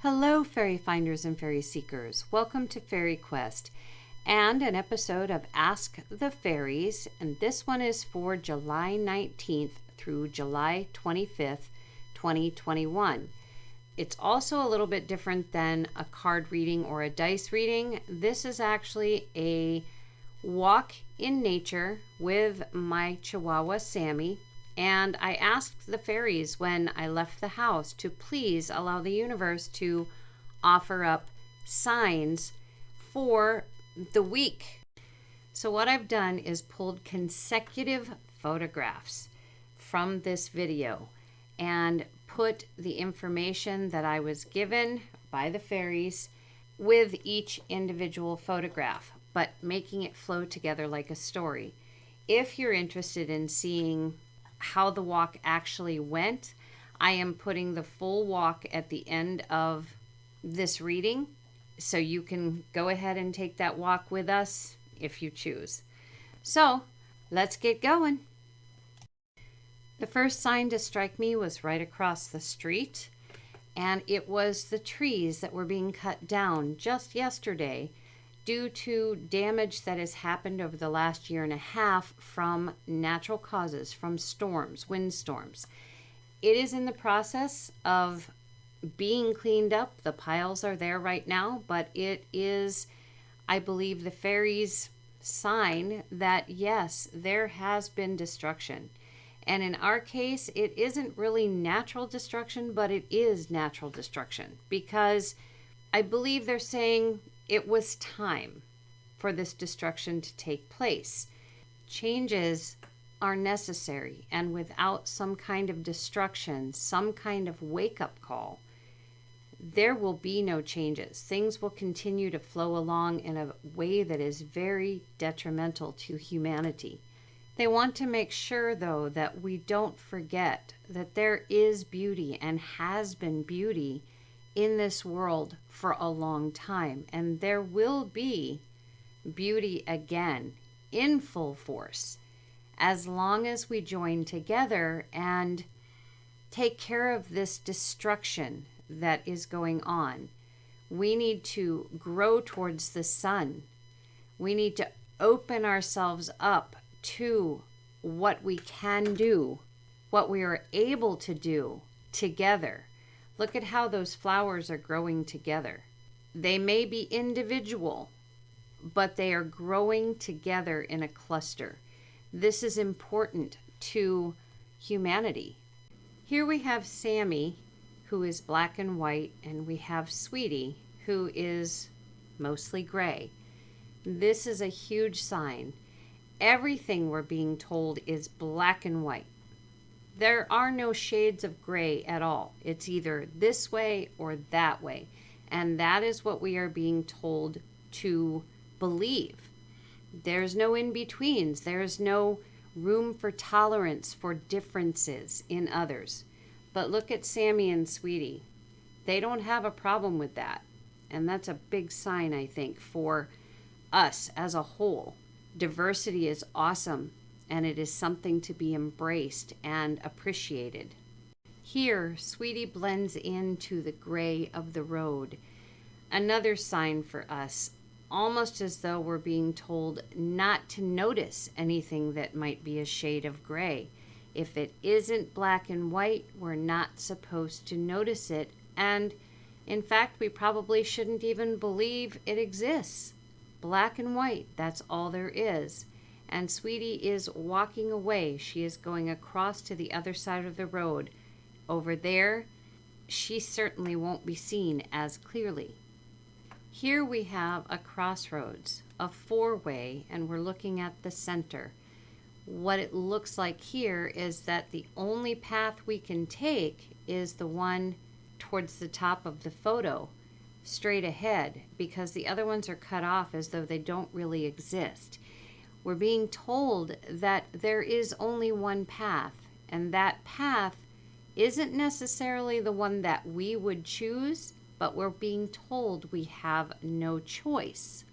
Hello, fairy finders and fairy seekers. Welcome to FaerieQuest and an episode of Ask the Fairies. And this one is for July 19th through July 25th, 2021. It's also a little bit different than a card reading or a dice reading. This is actually a walk in nature with my Chihuahua, Sammy. And I asked the fairies when I left the house to please allow the universe to offer up signs for the week. So what I've done is pulled consecutive photographs from this video and put the information that I was given by the fairies with each individual photograph, but making it flow together like a story. If you're interested in seeing how the walk actually went, I am putting the full walk at the end of this reading, so you can go ahead and take that walk with us if you choose. So let's get going. The first sign to strike me was right across the street, and it was the trees that were being cut down just yesterday due to damage that has happened over the last year and a half from natural causes, from storms, windstorms. It is in the process of being cleaned up. The piles are there right now, but it is, I believe, the fairies' sign that yes, there has been destruction. And in our case, it isn't really natural destruction, but it is natural destruction, because I believe they're saying it was time for this destruction to take place. Changes are necessary, and without some kind of destruction, some kind of wake-up call, there will be no changes. Things will continue to flow along in a way that is very detrimental to humanity. They want to make sure, though, that we don't forget that there is beauty and has been beauty in this world for a long time, and there will be beauty again in full force as long as we join together and take care of this destruction that is going on. We need to grow towards the sun. We need to open ourselves up to what we can do, what we are able to do together. Look at how those flowers are growing together. They may be individual, but they are growing together in a cluster. This is important to humanity. Here we have Sammy, who is black and white, and we have Sweetie, who is mostly gray. This is a huge sign. Everything we're being told is black and white. There are no shades of gray at all. It's either this way or that way. And that is what we are being told to believe. There's no in-betweens. There's no room for tolerance for differences in others. But look at Sammy and Sweetie. They don't have a problem with that. And that's a big sign, I think, for us as a whole. Diversity is awesome, and it is something to be embraced and appreciated. Here, Sweetie blends into the gray of the road. Another sign for us, almost as though we're being told not to notice anything that might be a shade of gray. If it isn't black and white, we're not supposed to notice it. And in fact, we probably shouldn't even believe it exists. Black and white, that's all there is. And Sweetie is walking away. She is going across to the other side of the road. Over there, she certainly won't be seen as clearly. Here we have a crossroads, a four-way, and we're looking at the center. What it looks like here is that the only path we can take is the one towards the top of the photo, straight ahead, because the other ones are cut off as though they don't really exist. We're being told that there is only one path, and that path isn't necessarily the one that we would choose, but we're being told we have no choice.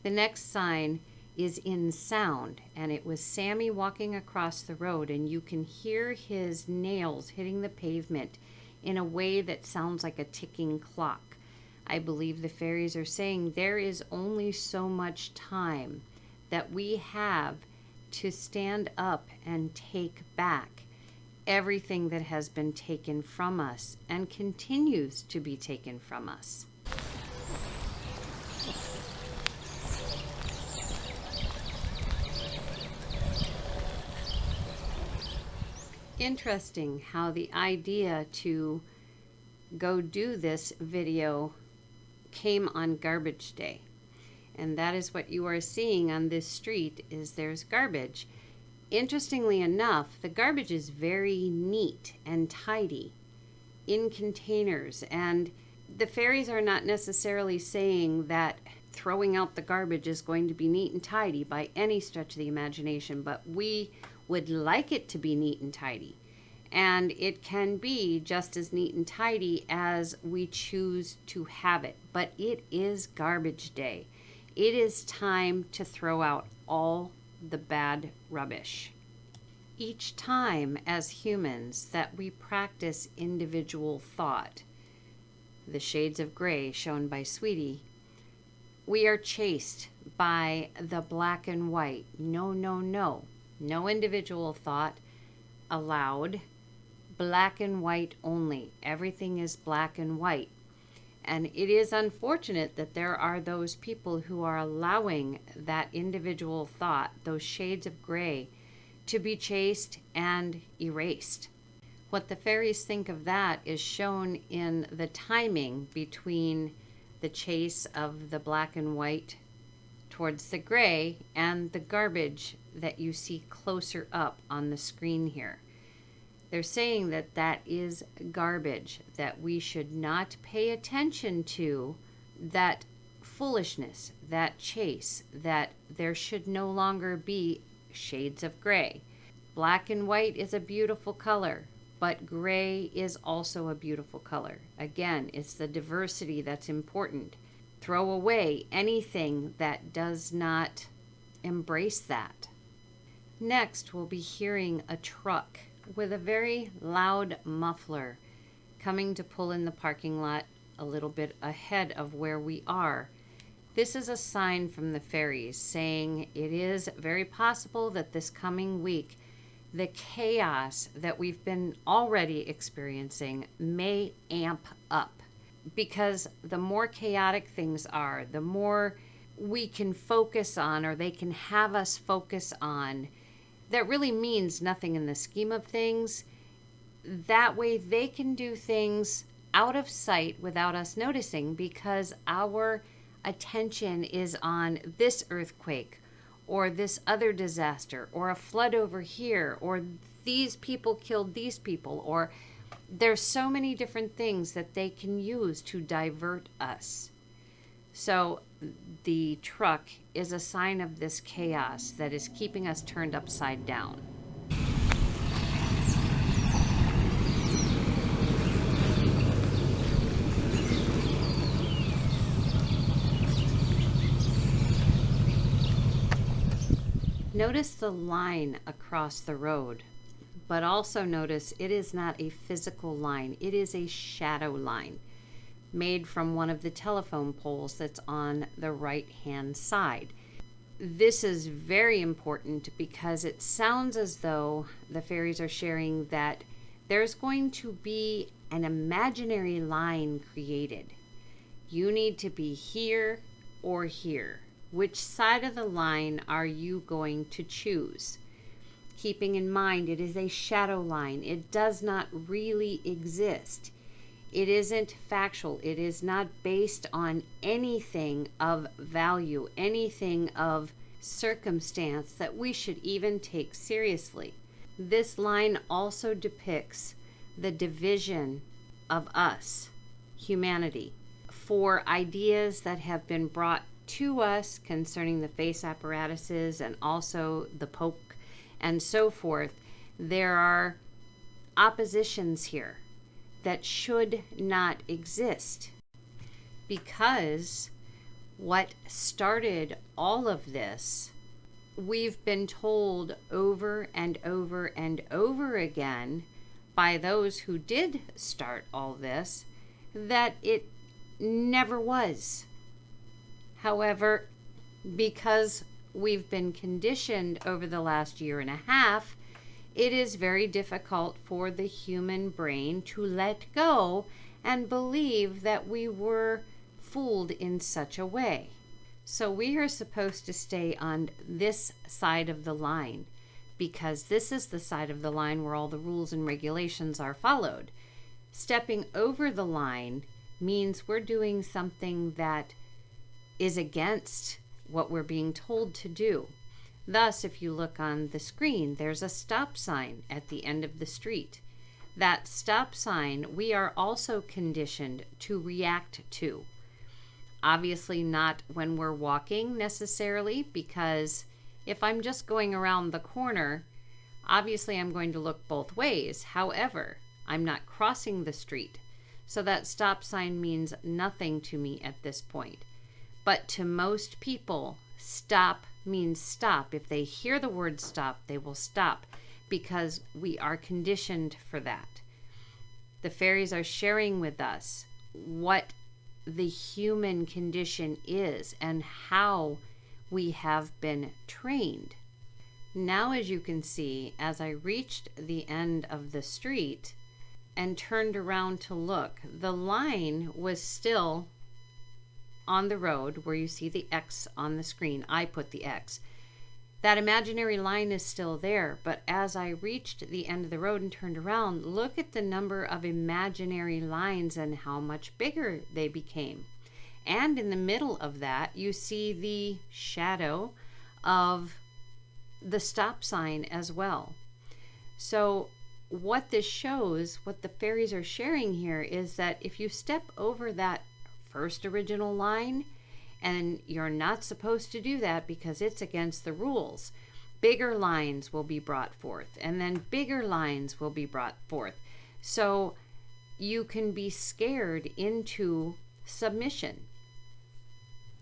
The next sign is in sound, and it was Sammy walking across the road, and you can hear his nails hitting the pavement. in a way that sounds like a ticking clock. I believe the fairies are saying there is only so much time that we have to stand up and take back everything that has been taken from us and continues to be taken from us. Interesting how the idea to go do this video came on garbage day. And that is what you are seeing on this street, is there's garbage. Interestingly enough, the garbage is very neat and tidy in containers, and the fairies are not necessarily saying that throwing out the garbage is going to be neat and tidy by any stretch of the imagination, but we would like it to be neat and tidy. And it can be just as neat and tidy as we choose to have it. But it is garbage day. It is time to throw out all the bad rubbish. Each time as humans that we practice individual thought, the shades of gray shown by Sweetie, we are chased by the black and white. No, no, no. No individual thought allowed. Black and white only. Everything is black and white. And it is unfortunate that there are those people who are allowing that individual thought, those shades of gray, to be chased and erased. What the fairies think of that is shown in the timing between the chase of the black and white towards the gray and the garbage that you see closer up on the screen here. They're saying that that is garbage, that we should not pay attention to that foolishness, that chase, that there should no longer be shades of gray. Black and white is a beautiful color, but gray is also a beautiful color. Again, it's the diversity that's important. Throw away anything that does not embrace that. Next, we'll be hearing a truck with a very loud muffler coming to pull in the parking lot a little bit ahead of where we are. This is a sign from the fairies saying it is very possible that this coming week the chaos that we've been already experiencing may amp up, because the more chaotic things are, the more we can focus on, or they can have us focus on, that really means nothing in the scheme of things. That way they can do things out of sight without us noticing, because our attention is on this earthquake or this other disaster or a flood over here, or these people killed these people, or there's so many different things that they can use to divert us. So the truck is a sign of this chaos that is keeping us turned upside down. Notice the line across the road, but also notice it is not a physical line. It is a shadow line made from one of the telephone poles that's on the right-hand side. This is very important because it sounds as though the fairies are sharing that there's going to be an imaginary line created. You need to be here or here. Which side of the line are you going to choose? Keeping in mind it is a shadow line. It does not really exist. It isn't factual. It is not based on anything of value, anything of circumstance that we should even take seriously. This line also depicts the division of us, humanity, for ideas that have been brought to us concerning the face apparatuses and also the poke and so forth. There are oppositions here that should not exist, because what started all of this, we've been told over and over and over again by those who did start all this that it never was. However, because we've been conditioned over the last year and a half, it is very difficult for the human brain to let go and believe that we were fooled in such a way. So we are supposed to stay on this side of the line, because this is the side of the line where all the rules and regulations are followed. Stepping over the line means we're doing something that is against what we're being told to do. Thus, if you look on the screen, there's a stop sign at the end of the street. That stop sign we are also conditioned to react to. Obviously not when we're walking necessarily, because if I'm just going around the corner, obviously I'm going to look both ways. However, I'm not crossing the street, so that stop sign means nothing to me at this point. But to most people, stop means stop. If they hear the word stop, they will stop, because we are conditioned for that. The fairies are sharing with us what the human condition is and how we have been trained. Now, as you can see, as I reached the end of the street and turned around to look, the line was still on the road where you see the X on the screen. I put the X. That imaginary line is still there, but as I reached the end of the road and turned around, look at the number of imaginary lines and how much bigger they became. And in the middle of that, you see the shadow of the stop sign as well. So what this shows, what the fairies are sharing here, is that if you step over that first original line, and you're not supposed to do that because it's against the rules, bigger lines will be brought forth, and then bigger lines will be brought forth. So you can be scared into submission.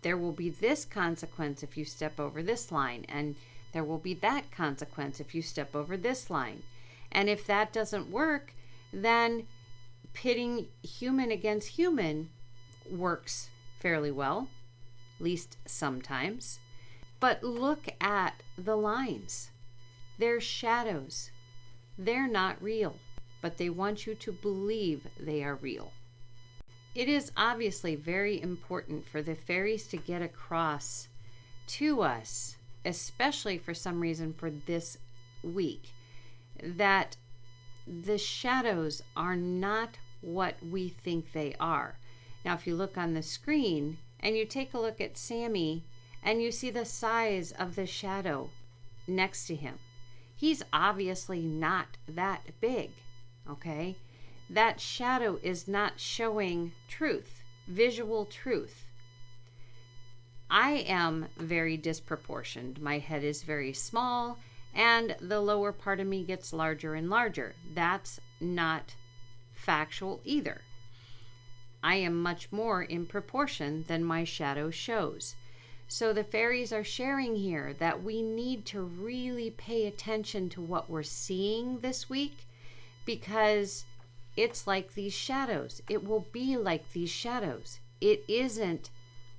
There will be this consequence if you step over this line, and there will be that consequence if you step over this line. And if that doesn't work, then pitting human against human works fairly well, at least sometimes. But look at the lines. They're shadows. They're not real, but they want you to believe they are real. It is obviously very important for the fairies to get across to us, especially for some reason for this week, that the shadows are not what we think they are. Now, if you look on the screen and you take a look at Sammy and you see the size of the shadow next to him, he's obviously not that big, okay? That shadow is not showing truth, visual truth. I am very disproportioned. My head is very small, and the lower part of me gets larger and larger. That's not factual either. I am much more in proportion than my shadow shows. So the fairies are sharing here that we need to really pay attention to what we're seeing this week, because it's like these shadows. It will be like these shadows. It isn't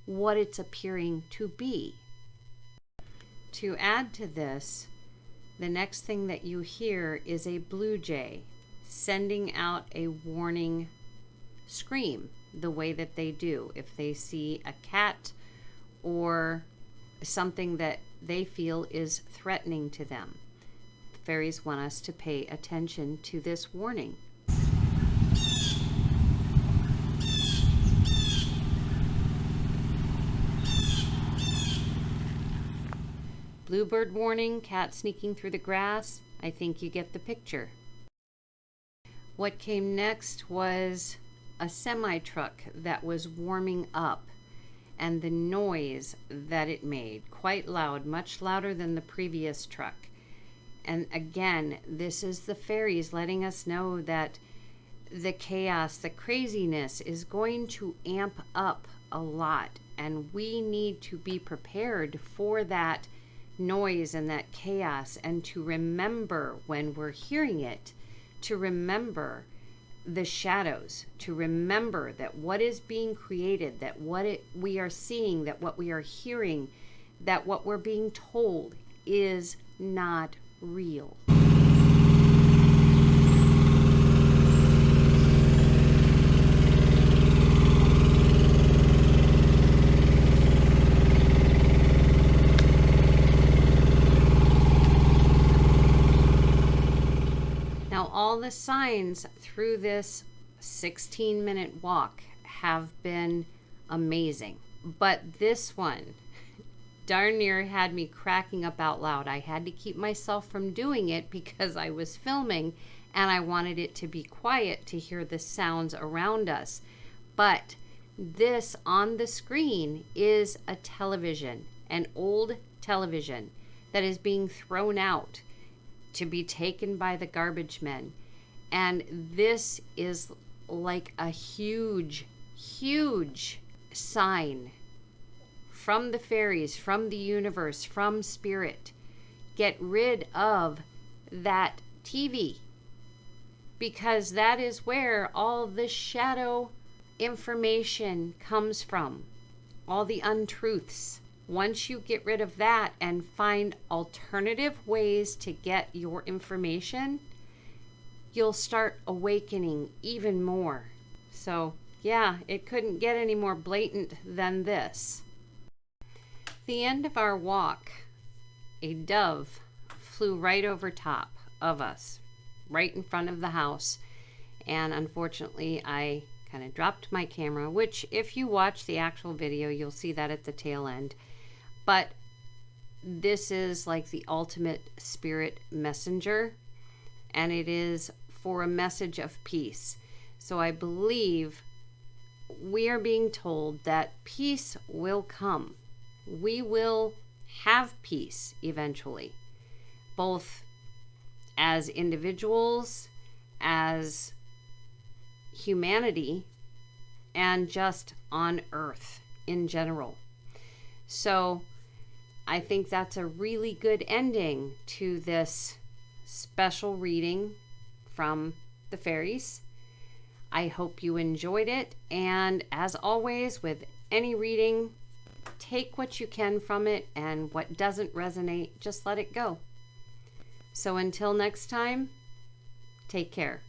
what it's appearing to be. To add to this, the next thing that you hear is a blue jay sending out a warning scream, the way that they do if they see a cat or something that they feel is threatening to them. The fairies want us to pay attention to this warning. Bluebird warning, cat sneaking through the grass. I think you get the picture. What came next was a semi-truck that was warming up, and the noise that it made, quite loud, much louder than the previous truck. And again, this is the fairies letting us know that the chaos, the craziness is going to amp up a lot, and we need to be prepared for that noise and that chaos, and to remember when we're hearing it to remember the shadows, to remember that what is being created, that we are seeing, that what we are hearing, that what we're being told is not real. Now, all the signs through this 16-minute walk have been amazing, but this one darn near had me cracking up out loud. I had to keep myself from doing it because I was filming and I wanted it to be quiet to hear the sounds around us. But this on the screen is a television, an old television that is being thrown out to be taken by the garbage men. And this is like a huge, huge sign from the fairies, from the universe, from spirit. Get rid of that TV, because that is where all the shadow information comes from, all the untruths. Once you get rid of that and find alternative ways to get your information, you'll start awakening even more. So yeah, it couldn't get any more blatant than this. The end of our walk, a dove flew right over top of us, right in front of the house. And unfortunately, I kind of dropped my camera, which if you watch the actual video, you'll see that at the tail end. But this is like the ultimate spirit messenger, and it is for a message of peace. So I believe we are being told that peace will come. We will have peace eventually, both as individuals, as humanity, and just on Earth in general. So I think that's a really good ending to this special reading from the fairies. I hope you enjoyed it, and as always with any reading, take what you can from it, and what doesn't resonate, just let it go. So until next time, take care.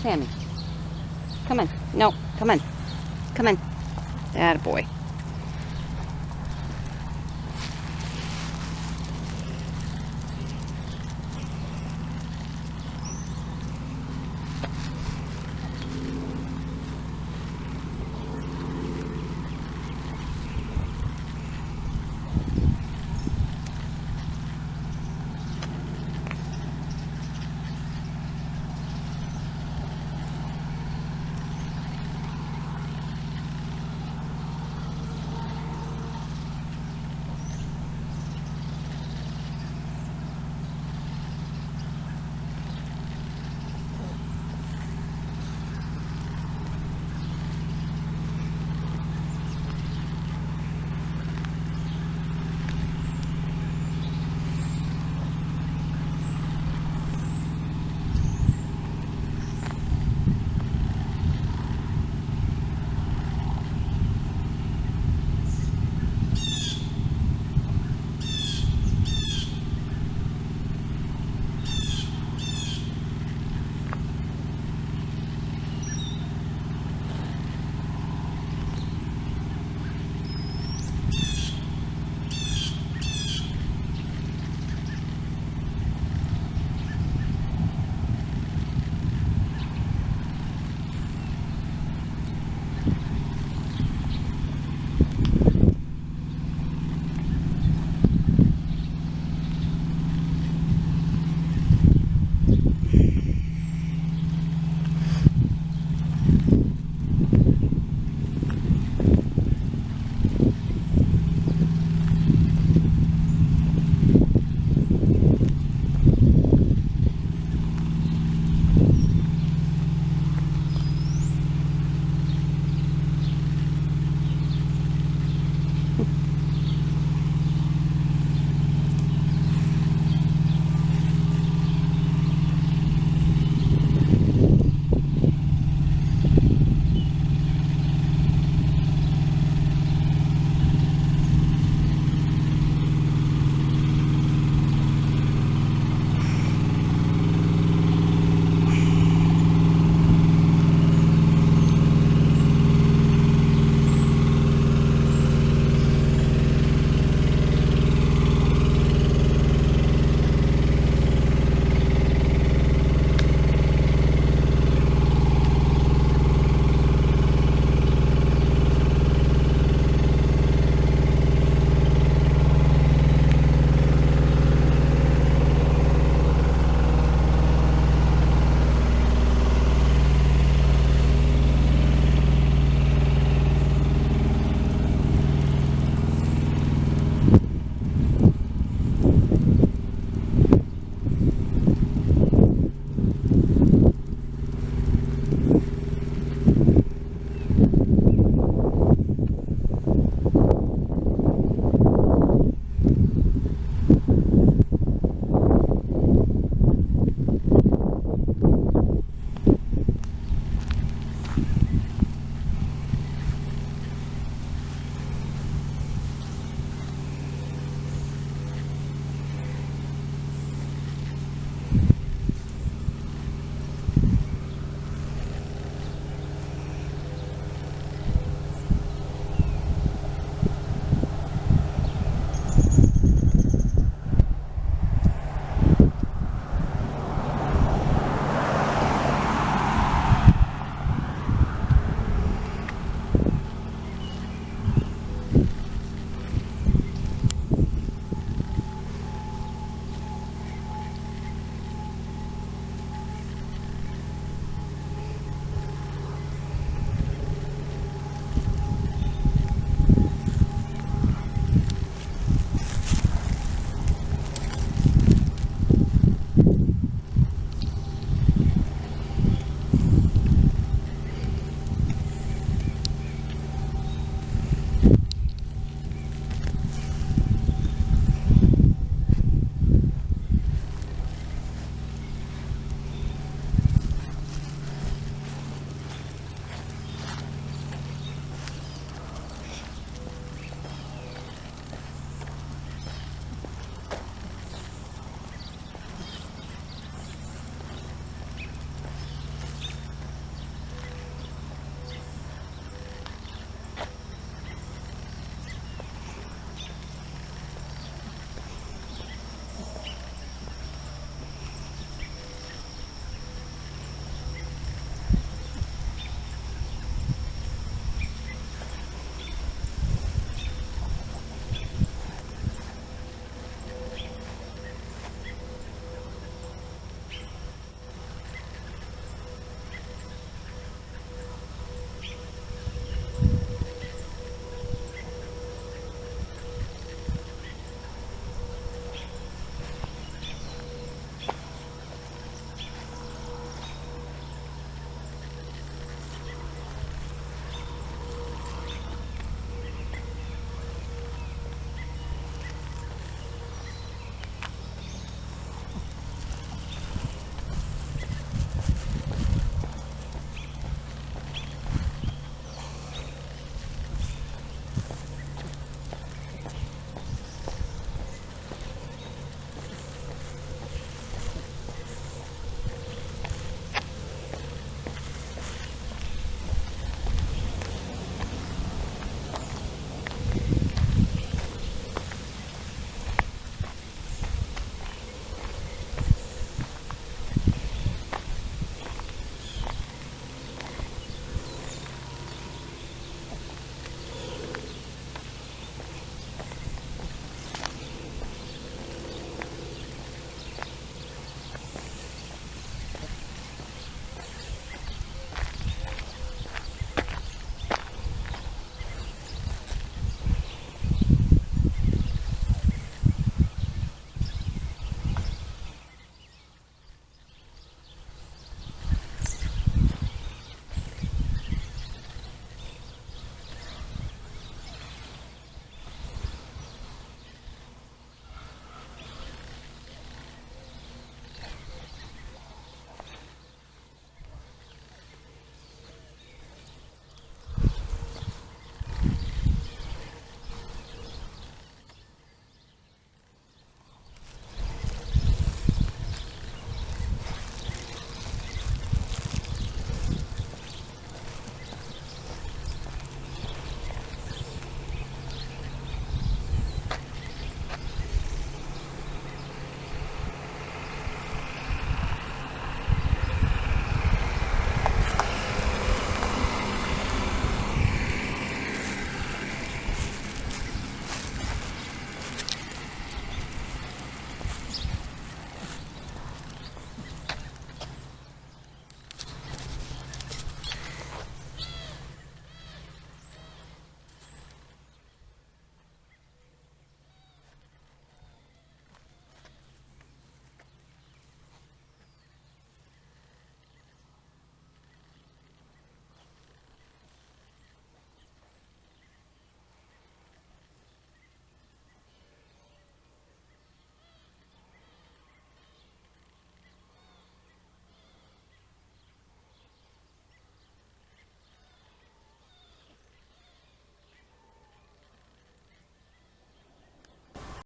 Sammy, come on. No, come on. Come on. Attaboy.